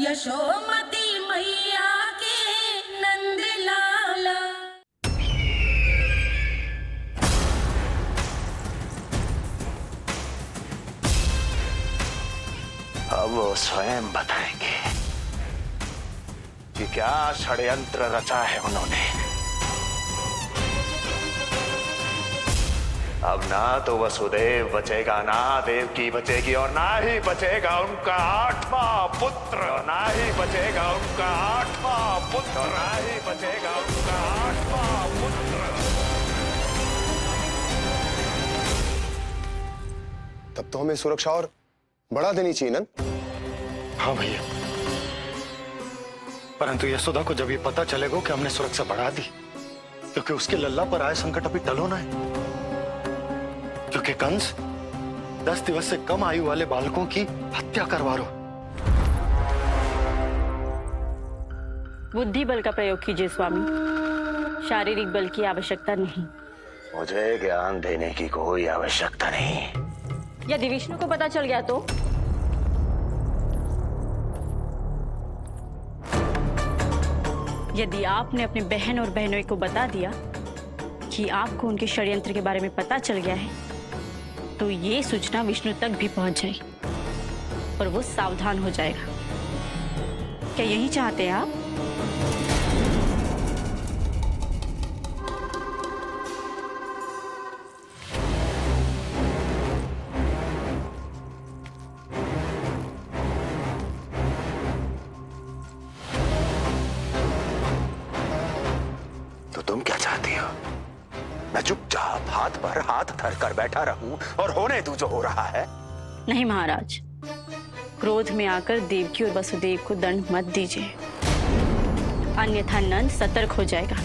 यशोमती मैया के नंद लाला। अब वो स्वयं बताएंगे कि क्या षड्यंत्र रचा है उन्होंने। अब ना तो वसुदेव बचेगा, ना देवकी बचेगी, और ना ही बचेगा उनका 8वां पुत्र, ना ही बचेगा उनका 8वां पुत्र, ना ही बचेगा उनका 8वां पुत्र। तब तो हमें सुरक्षा और बढ़ा देनी चाहिए नंद। हाँ भैया, परंतु यशोदा को जब ये पता चलेगा कि हमने सुरक्षा बढ़ा दी, क्योंकि उसके लल्ला पर आए संकट अभी टल होना है। क्योंकि कंस 10 दिवस से कम आयु वाले बालकों की हत्या करवा रहा। बुद्धि बल का प्रयोग कीजिए स्वामी, शारीरिक बल की आवश्यकता नहीं। मुझे ज्ञान देने की कोई आवश्यकता नहीं। यदि विष्णु को पता चल गया तो? यदि आपने अपने बहन और बहनों को बता दिया कि आपको उनके षड्यंत्र के बारे में पता चल गया है, तो ये सूचना विष्णु तक भी पहुंच जाएगी और वो सावधान हो जाएगा। क्या यही चाहते हैं आप? तो तुम क्या चाहती हो? मैं चुपचाप हाथ पर हाथ धर कर बैठा रहूं और होने दूं जो हो रहा है? नहीं महाराज, क्रोध में आकर देवकी और वसुदेव को दंड मत दीजिए, अन्यथा नंद सतर्क हो जाएगा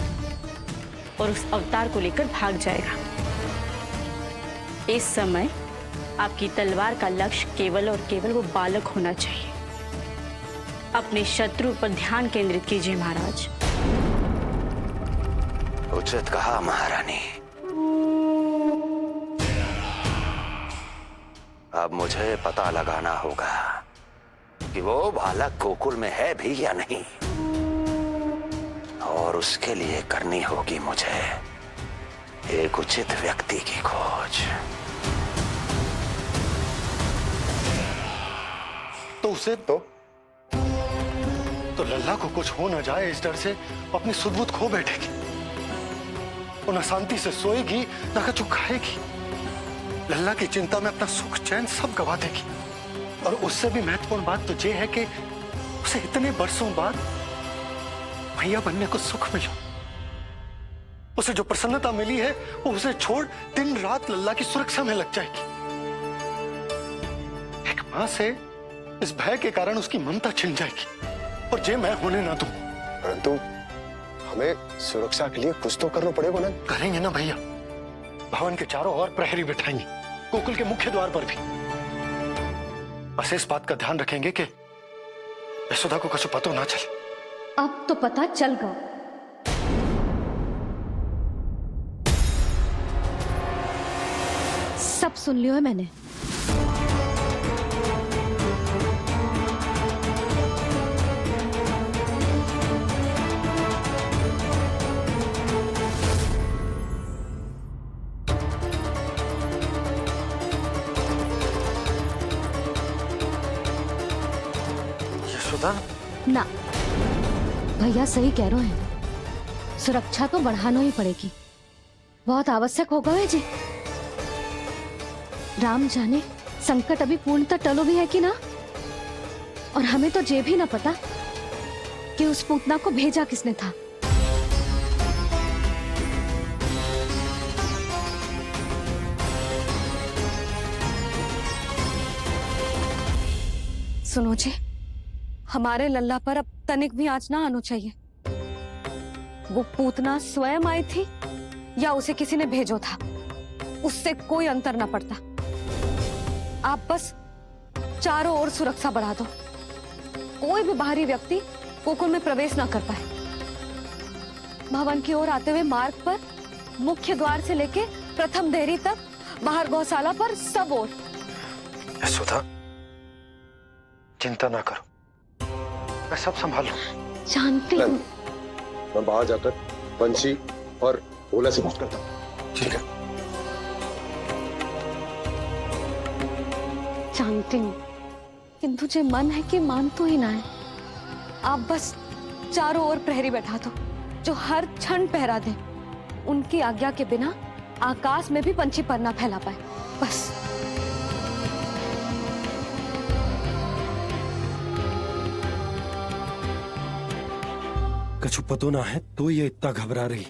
और उस अवतार को लेकर भाग जाएगा। इस समय आपकी तलवार का लक्ष्य केवल और केवल वो बालक होना चाहिए। अपने शत्रु पर ध्यान केंद्रित कीजिए महाराज। उचित कहा महारानी। अब मुझे पता लगाना होगा कि वो बालक गोकुल में है भी या नहीं, और उसके लिए करनी होगी मुझे एक उचित व्यक्ति की खोज। तो उसे तो लल्ला को कुछ हो ना जाए, इस डर से अपनी सुध-बुध खो बैठेगी। वो न शांति से सोएगी, न कुछ खाएगी। लल्ला की चिंता में अपना सुख चैन सब गवा देगी। और उससे भी महत्वपूर्ण बात तो ये है कि उसे इतने बरसों बाद भैया बनने को सुख मिला। उसे जो प्रसन्नता मिली है वो उसे छोड़ दिन रात लल्ला की सुरक्षा में लग जाएगी। एक मां से इस भय के कारण उसकी ममता छिन जाएगी, और ये मैं होने ना दूं। परंतु हमें सुरक्षा के लिए कुछ तो करना पड़ेगा ना। करेंगे ना भैया, भवन के चारों ओर प्रहरी बिठाएंगे, गोकुल के मुख्य द्वार पर भी। बस इस बात का ध्यान रखेंगे कि यशोदा को कुछ पता ना चले। अब तो पता चल गया। सब सुन लियो है मैंने। ना, भैया सही कह रहे हैं, सुरक्षा तो बढ़ाना ही पड़ेगी, बहुत आवश्यक होगा है जी। राम जाने संकट अभी पूर्णतः टलो भी है कि ना, और हमें तो ये भी ना पता कि उस पूतना को भेजा किसने था। सुनो जी, हमारे लल्ला पर अब तनिक भी आंच ना आना चाहिए। वो पूतना स्वयं आई थी या उसे किसी ने भेजो था, उससे कोई अंतर ना पड़ता। आप बस चारों ओर सुरक्षा बढ़ा दो, कोई भी बाहरी व्यक्ति गोकुल में प्रवेश ना कर पाए। भवन की ओर आते हुए मार्ग पर मुख्य द्वार से लेके प्रथम देहरी तक, बाहर गौशाला पर, सब ओर। यशोदा, चिंता ना करो, मैं सब संभालू। जानती हूँ। मैं बाहर जाकर बंसी और भोला से बात करता हूँ। ठीक है। जानती हूँ, किंतु तुझे मन है कि मान तो ही ना है। आप बस चारों ओर प्रहरी बैठा दो जो हर क्षण पहरा दे। उनकी आज्ञा के बिना आकाश में भी पंछी पर ना फैला पाए, बस। कछु पतो ना है तो ये इतना घबरा रही।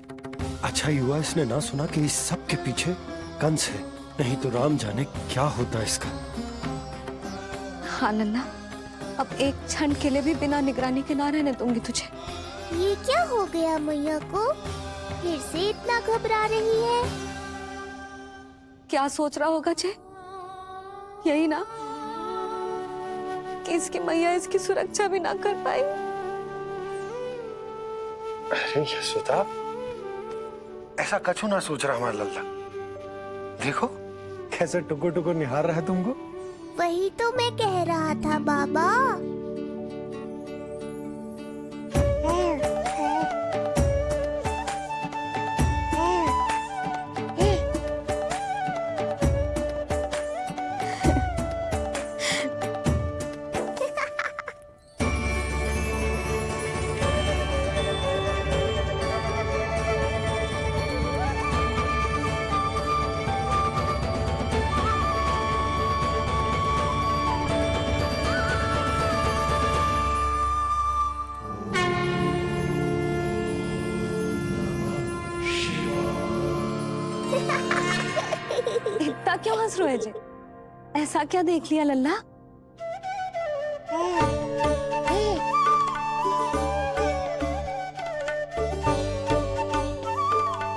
अच्छा ही हुआ इसने ना सुना कि इस सब के पीछे कंस है, नहीं तो राम जाने क्या होता इसका। हाँ लल्ला, अब एक क्षण के लिए भी बिना निगरानी के ना रहने दूंगी तुझे। ये क्या हो गया मैया को? फिर से इतना घबरा रही है। क्या सोच रहा होगा जे? यही ना कि इसकी मैया इसकी सुरक्षा भी ना कर पाई। अरे यशोदा, ऐसा कछु ना सोच रहा हमारा लल्ला। देखो कैसे टुकुर टुकुर निहार रहा है तुमको। वही तो मैं कह रहा था बाबा। इतना क्यों हंस रहे जे? ऐसा क्या देख लिया लल्ला?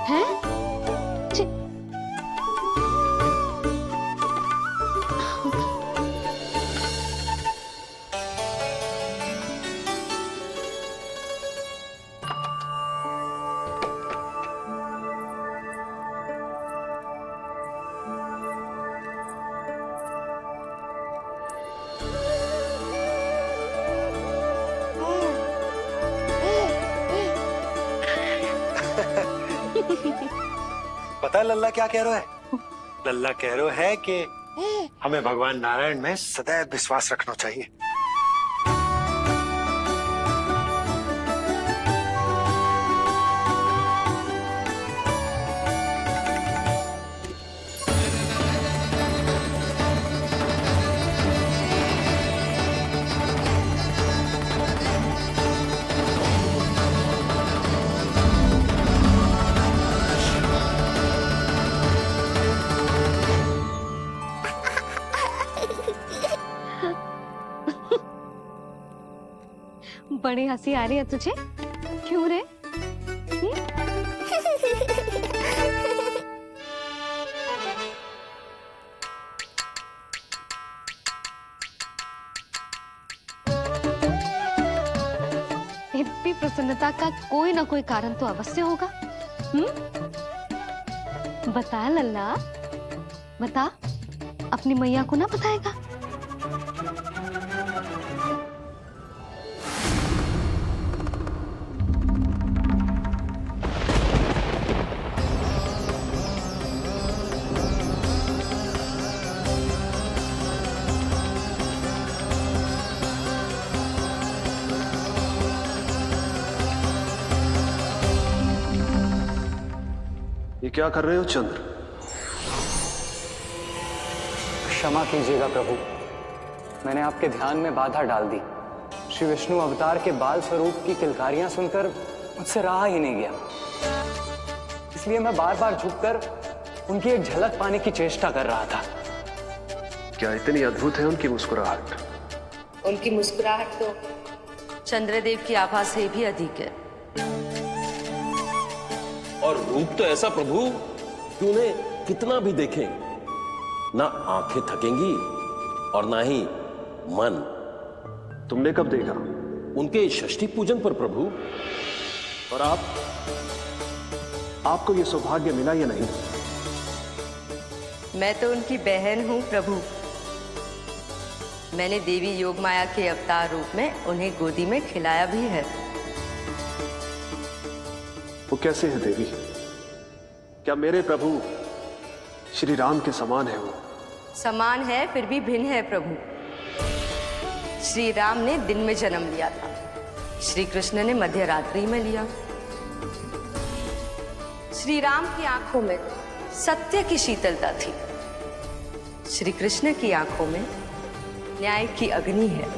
हैं? जी। पता है लल्ला क्या कह रहा है? लल्ला कह रहा है कि हमें भगवान नारायण में सदैव विश्वास रखना चाहिए। बड़ी हंसी आ रही है तुझे, क्यों रे? इतनी प्रसन्नता का कोई ना कोई कारण तो अवश्य होगा। बता लल्ला, बता, अपनी मैया को ना बताएगा? ये क्या कर रहे हो चंद्र? क्षमा कीजिएगा प्रभु, मैंने आपके ध्यान में बाधा डाल दी। श्री विष्णु अवतार के बाल स्वरूप की किलकारियां सुनकर मुझसे रहा ही नहीं गया, इसलिए मैं बार बार झुककर उनकी एक झलक पाने की चेष्टा कर रहा था। क्या इतनी अद्भुत है उनकी मुस्कुराहट? उनकी मुस्कुराहट तो चंद्रदेव की आभा से भी अधिक है। और रूप तो ऐसा प्रभु कि उन्हें कितना भी देखें ना आंखें थकेंगी और ना ही मन। तुमने कब देखा? उनके षष्ठी पूजन पर प्रभु। और आपको ये सौभाग्य मिला या नहीं? मैं तो उनकी बहन हूं प्रभु। मैंने देवी योग माया के अवतार रूप में उन्हें गोदी में खिलाया भी है। वो कैसे है देवी? क्या मेरे प्रभु श्री राम के समान है वो? समान है फिर भी भिन्न है प्रभु। श्री राम ने दिन में जन्म लिया था, श्री कृष्ण ने मध्य रात्रि में लिया। श्री राम की आंखों में सत्य की शीतलता थी, श्री कृष्ण की आंखों में न्याय की अग्नि है।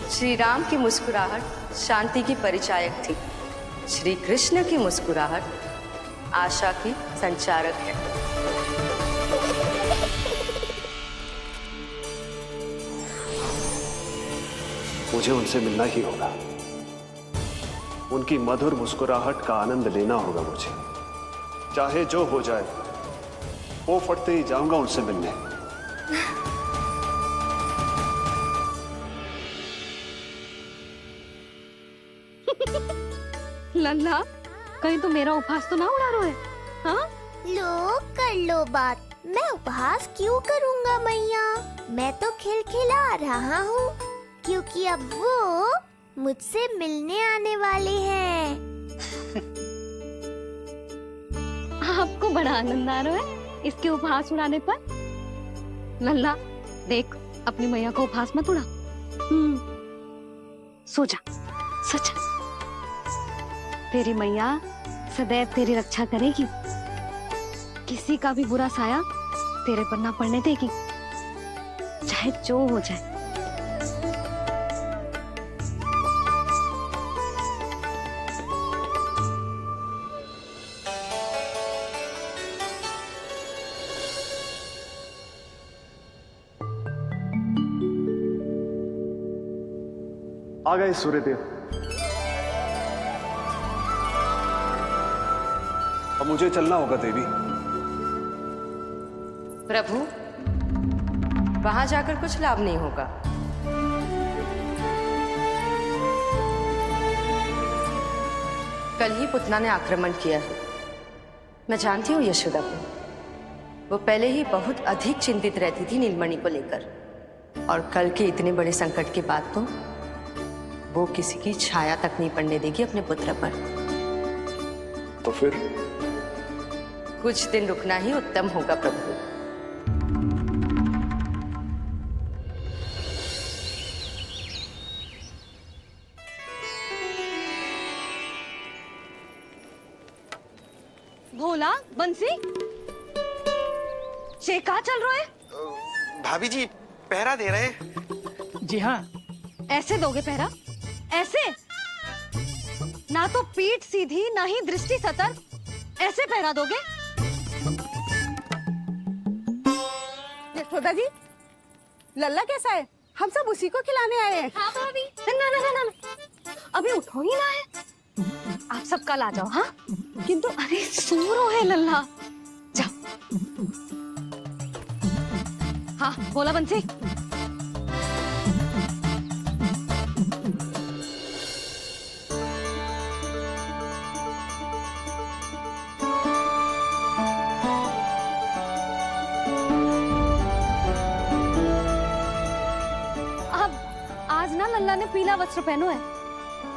श्री राम की मुस्कुराहट शांति की परिचायक थी, श्री कृष्ण की मुस्कुराहट आशा की संचारक है। मुझे उनसे मिलना ही होगा, उनकी मधुर मुस्कुराहट का आनंद लेना होगा मुझे। चाहे जो हो जाए, वो फटते ही जाऊंगा उनसे मिलने। लल्ला, कहीं तो मेरा उपहास तो ना उड़ा रहे? हाँ? लो कर लो बात, मैं उपहास क्यों करूँगा मैया? मैं तो खिलखिला रहा हूँ क्योंकि अब वो मुझसे मिलने आने वाले हैं। आपको बड़ा आनंद आ रहा है इसके उपहास उड़ाने पर? लल्ला देख, अपनी मैया को उपहास मत उड़ा। सो जा, सो जा। तेरी मैया सदैव तेरी रक्षा करेगी, किसी का भी बुरा साया तेरे पर ना पड़ने देगी, चाहे जो हो जाए। आ गए सूर्यदेव। अब मुझे चलना होगा देवी। प्रभु, वहां जाकर कुछ लाभ नहीं होगा। कल ही पुतना ने आक्रमण किया है। मैं जानती हूँ यशोदा को, वो पहले ही बहुत अधिक चिंतित रहती थी नीलमणि को लेकर, और कल के इतने बड़े संकट के बाद तो वो किसी की छाया तक नहीं पड़ने देगी अपने पुत्र पर। तो फिर कुछ दिन रुकना ही उत्तम होगा प्रभु। भोला, बंसी, ये कहाँ चल रहा है? भाभी जी पहरा दे रहे हैं। जी हाँ। ऐसे दोगे पहरा? ऐसे? ना तो पीठ सीधी ना ही दृष्टि सतर्क, ऐसे पहरा दोगे? यशोदा जी, लल्ला कैसा है? हम सब उसी को खिलाने आए हैं। हाँ भाभी। ना ना ना ना, अभी उठो ही ना है। आप सब कल आ जाओ। हाँ, किंतु अरे सूरो है लल्ला। जाओ। हाँ बोला बंसी। लल्ला ने पीला वस्त्र पहनो है,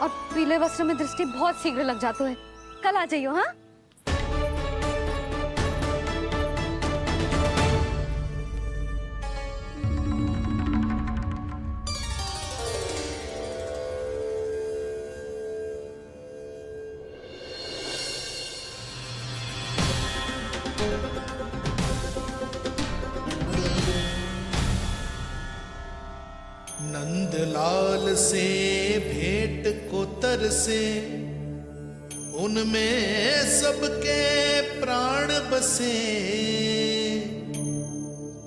और पीले वस्त्र में दृष्टि बहुत शीघ्र लग जाती है। कल आ जाइयो। हाँ, नंदलाल से भेंट को तरसे, उनमें सबके प्राण बसे,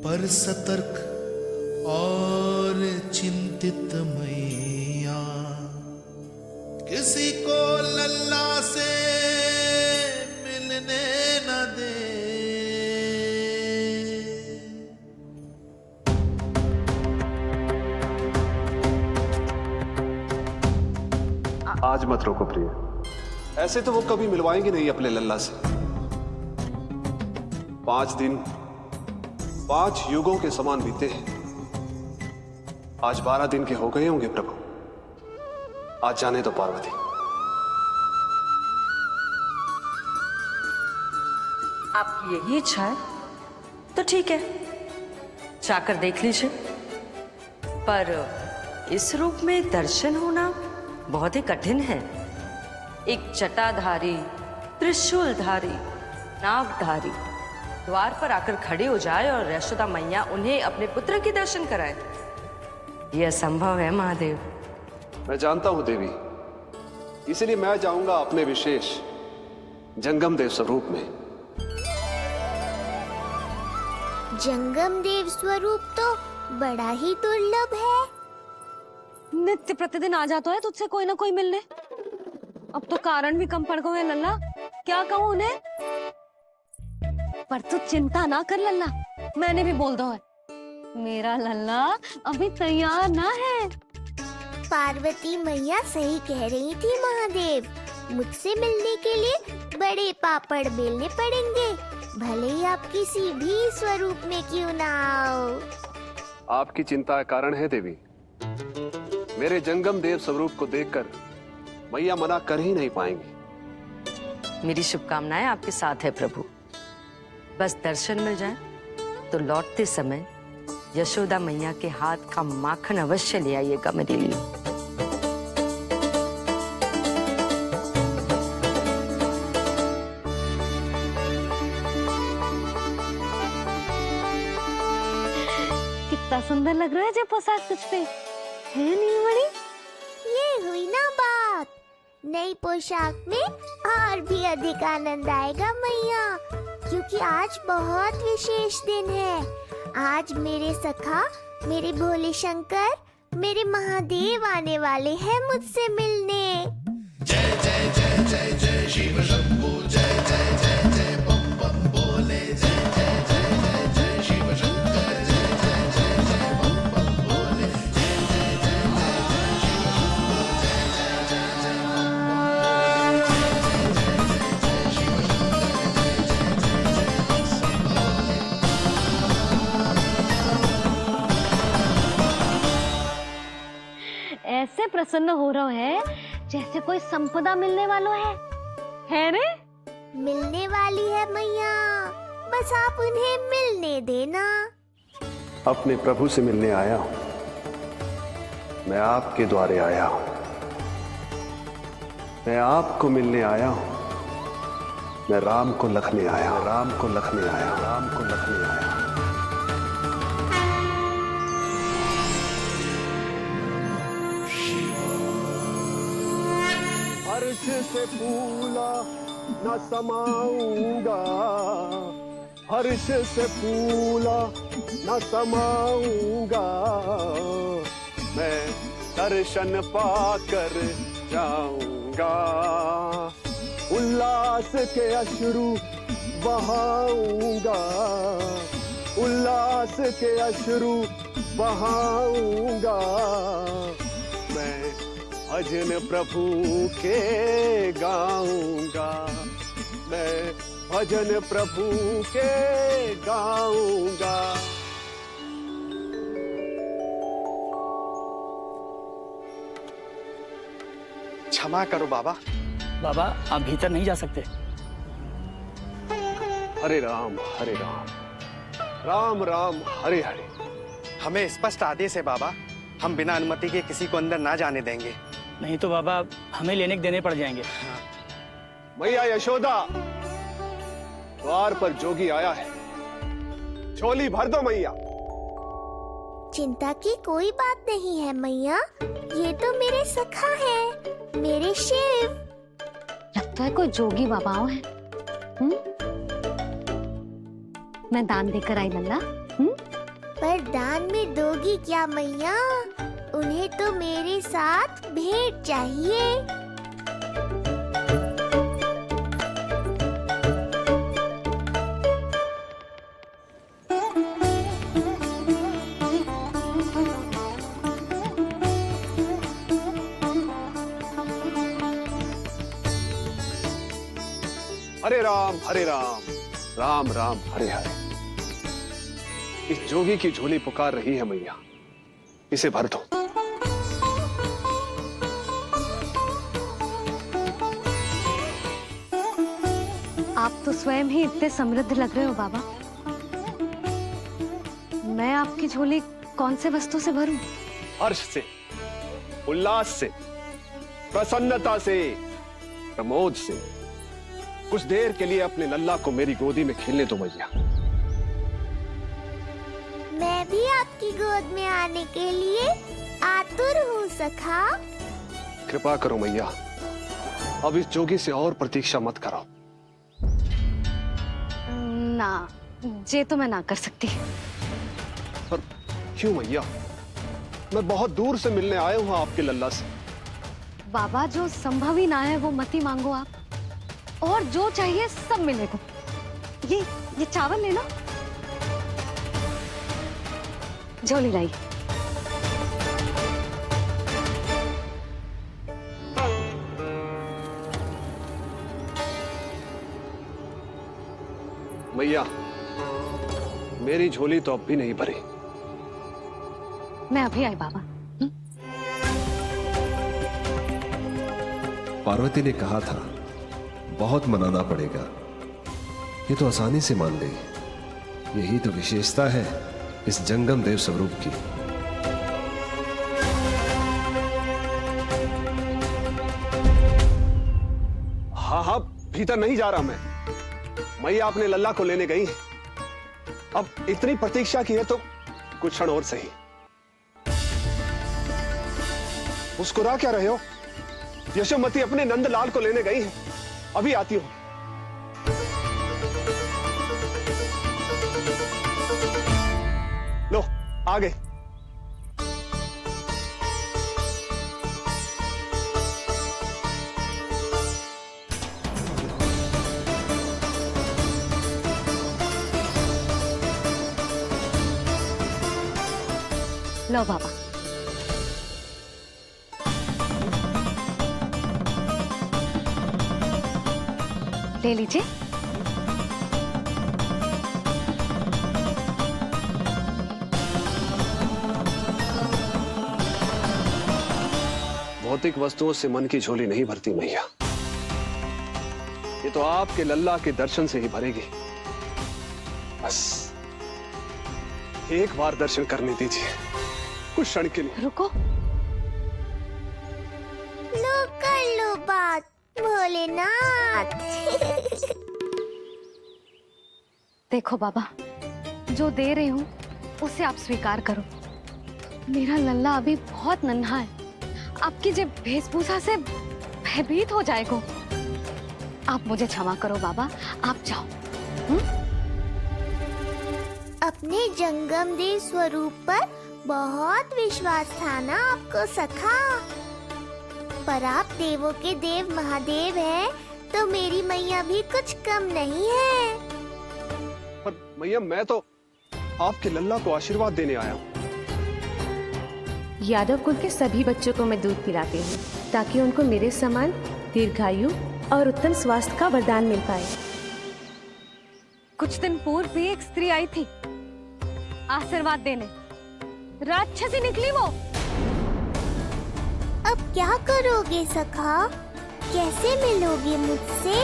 पर सतर्क और चिंतित मैया किसी को लल्ला से मिलने न दे। आज मत रोको प्रिय, ऐसे तो वो कभी मिलवाएंगे नहीं अपने लल्ला से। 5 दिन 5 युगों के समान बीते हैं, आज 12 दिन के हो गए होंगे प्रभु। आज जाने दो पार्वती। आपकी यही इच्छा है तो ठीक है, जाकर देख लीजिए। पर इस रूप में दर्शन होना बहुत ही कठिन है। एक जटाधारी, त्रिशूलधारी, नागधारी द्वार पर आकर खड़े हो जाए और यशोदा मैया उन्हें अपने पुत्र के दर्शन कराए, यह असंभव है महादेव। मैं जानता हूं देवी, इसलिए मैं जाऊंगा अपने विशेष जंगम देव स्वरूप में। जंगम देव स्वरूप तो बड़ा ही दुर्लभ है। नित्य प्रतिदिन आ जाता है तुझसे कोई ना कोई मिलने। अब तो कारण भी कम पड़ गए हैं लल्ला, क्या कहूँ उन्हें। पर तू चिंता ना कर लल्ला, मैंने भी बोल दो है मेरा लल्ला अभी तैयार ना है। पार्वती मैया सही कह रही थी महादेव, मुझसे मिलने के लिए बड़े पापड़ बेलने पड़ेंगे, भले ही आप किसी भी स्वरूप में क्यों ना आओ। आपकी चिंता का कारण है देवी। मेरे जंगम देव स्वरूप को देखकर मैया मना कर ही नहीं पाएंगी। मेरी शुभकामनाएं आपके साथ है प्रभु। बस दर्शन मिल जाए तो लौटते समय यशोदा मैया के हाथ का माखन अवश्य ले आइएगा मेरे लिए। कितना सुंदर लग रहा है जो पोशाक तुझ पे है नीलमणि। ये हुई ना बात, नई पोशाक में और भी अधिक आनंद आएगा मैया, क्योंकि आज बहुत विशेष दिन है। आज मेरे सखा, मेरे भोले शंकर, मेरे महादेव आने वाले हैं मुझसे मिलने। जय जय जय जय जय शिव शंभू, जय जय जय जय बम बम बोले, जय जय जय जय जय शिव शंकर, जय जय जय जय बम बम बोले, जय जय जय जय जय शिव शंभू, जय जय जय जय बम बम बोले, जय जय जय जय शिव शंकर, ऐसे प्रसन्न हो रहा है जैसे कोई संपदा मिलने वाला है रे। मिलने वाली है मैया, बस आप उन्हें मिलने देना। अपने प्रभु से मिलने आया हूं, मैं आपके द्वारे आया हूं, मैं आपको मिलने आया हूं, मैं राम को लखने आया हूं, राम को लखने आया हूं, राम को लखने आया हूं। हर्ष से फूला न समाऊंगा, हर्ष से फूला न समाऊंगा, मैं दर्शन पाकर जाऊंगा, उल्लास के अश्रु बहाऊंगा, उल्लास के अश्रु बहाऊंगा, मैं भजन प्रभु के गाऊंगा, मैं भजन प्रभु के गाऊंगा। क्षमा करो बाबा। बाबा आप भीतर नहीं जा सकते। हरे राम हरे राम, राम राम हरे हरे। हमें स्पष्ट आदेश है बाबा, हम बिना अनुमति के किसी को अंदर ना जाने देंगे। नहीं तो बाबा हमें लेने के देने पड़ जाएंगे। मैया यशोदा, द्वार पर जोगी आया है, झोली भर दो मैया। चिंता की कोई बात नहीं है मैया, ये तो मेरे सखा है, मेरे शिव। लगता है कोई जोगी बाबाओं है। मैं दान देकर आई लल्ला। पर दान में दोगी क्या मैया? उन्हें तो मेरे साथ भेंट चाहिए। हरे राम, राम राम हरे हरे। इस जोगी की झोली पुकार रही है मैया, इसे भर दो। आप तो स्वयं ही इतने समृद्ध लग रहे हो बाबा। मैं आपकी झोली कौन से वस्तु से भरूं? हर्ष से, उल्लास से, प्रसन्नता से, प्रमोद से। कुछ देर के लिए अपने लल्ला को मेरी गोदी में खेलने दो मैया। मैं भी आपकी गोद में आने के लिए आतुर हूँ सखा। कृपा करो मैया, अब इस जोगी से और प्रतीक्षा मत कराओ। ना, ये तो मैं ना कर सकती। पर क्यों मैया? मैं बहुत दूर से मिलने आया हूँ आपके लल्ला से। बाबा, जो संभव ही ना है वो मत ही मांगो आप, और जो चाहिए सब मिलेगा। ये चावल लेना, झोली लाई। मैया, मेरी झोली तो अब भी नहीं भरी। मैं अभी आई बाबा। पार्वती ने कहा था बहुत मनाना पड़ेगा, ये तो आसानी से मान गई। यही तो विशेषता है इस जंगम देव स्वरूप की। हाँ हाँ, भीतर नहीं जा रहा मैं। मैया अपने लल्ला को लेने गई है। अब इतनी प्रतीक्षा की है तो कुछ क्षण और सही। मुस्कुरा क्या रहे हो? यशोमती अपने नंदलाल को लेने गई है, अभी आती हूं। लो, आ गए। लो बाबा। ले लीजिए। भौतिक वस्तुओं से मन की झोली नहीं भरती मैया, ये तो आपके लल्ला के दर्शन से ही भरेगी। बस एक बार दर्शन करने दीजिए, कुछ क्षण के लिए। रुको, लो कर लो बात भोलेनाथ। देखो बाबा, जो दे रही हूँ उसे आप स्वीकार करो। मेरा लल्ला अभी बहुत नन्हा है, आपकी जो वेशभूषा से भयभीत हो जाएगा। आप मुझे क्षमा करो बाबा, आप जाओ। अपने जंगम देव स्वरूप पर बहुत विश्वास था ना आपको सखा। पर आप देवों के देव महादेव हैं, तो मेरी मैया भी कुछ कम नहीं है। पर मैया, मैं तो आपके लल्ला को आशीर्वाद देने आया हूँ। यादव कुल के सभी बच्चों को मैं दूध पिलाती हूँ, ताकि उनको मेरे समान दीर्घायु और उत्तम स्वास्थ्य का वरदान मिल पाए। कुछ दिन पूर्व भी एक स्त्री आई थी आशीर्वाद देने, राक्षसी निकली वो। अब क्या करोगे सखा? कैसे मिलोगे मुझसे?